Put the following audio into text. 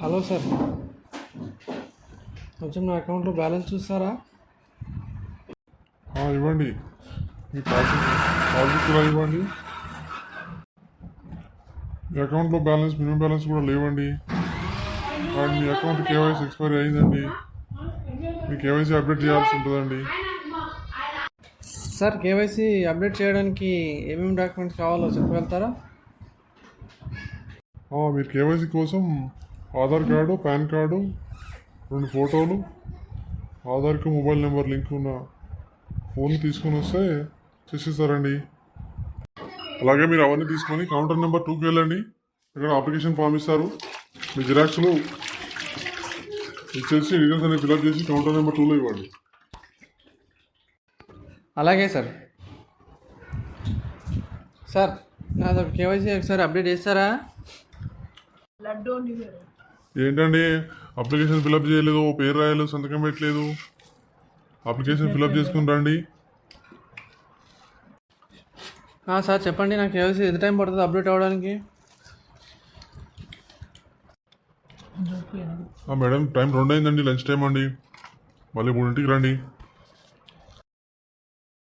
Hello sir, కొంచెం నా అకౌంట్లో బ్యాలెన్స్ చూస్తారా? ఇవ్వండి. మీ పాస్బుక్ కూడా ఇవ్వండి. మీ అకౌంట్లో మినిమం బ్యాలెన్స్ కూడా లేవండి. And me account KYC expiry అయిందండి. మీ కేవైసీ అప్డేట్ చేయాల్సి ఉంటుందండి. సార్, కేవైసీ అప్డేట్ చేయడానికి ఏమేమి డాక్యుమెంట్స్ కావాలో చెప్పగలుగుతారా? మీరు కేవైసీ కోసం ఆధార్ కార్డు, పాన్ కార్డు, 2 ఫోటోలు, ఆధార్కి మొబైల్ నెంబర్ లింక్ ఉన్న ఫోన్ తీసుకొని వస్తే చేసేస్తారండి. అలాగే మీరు అవన్నీ తీసుకొని కౌంటర్ నెంబర్ 2కి వెళ్ళండి. ఇక్కడ అప్లికేషన్ ఫామ్ ఇస్తారు. మీ జిరాక్స్లు ఇచ్చేసి డీటెయిల్స్ అన్ని ఫిల్అప్ చేసి కౌంటర్ నెంబర్ 2లో ఇవ్వండి. అలాగే సార్. సార్, నాది కేవైసీ ఒకసారి అప్డేట్ చేస్తారా? ఏంటండి, అప్లికేషన్ ఫిల్అప్ చేయలేదు, పేరు రాయలేదు, సంతకం పెట్టలేదు. అప్లికేషన్ ఫిల్అప్ చేసుకుని రండి. సార్ చెప్పండి, నాకు కేవైసీ ఎంత టైం పడుతుంది అప్డేట్ అవ్వడానికి? మేడం, టైం 2 అయిందండి, లంచ్ టైం అండి. మళ్ళీ 3ంటికి రండి.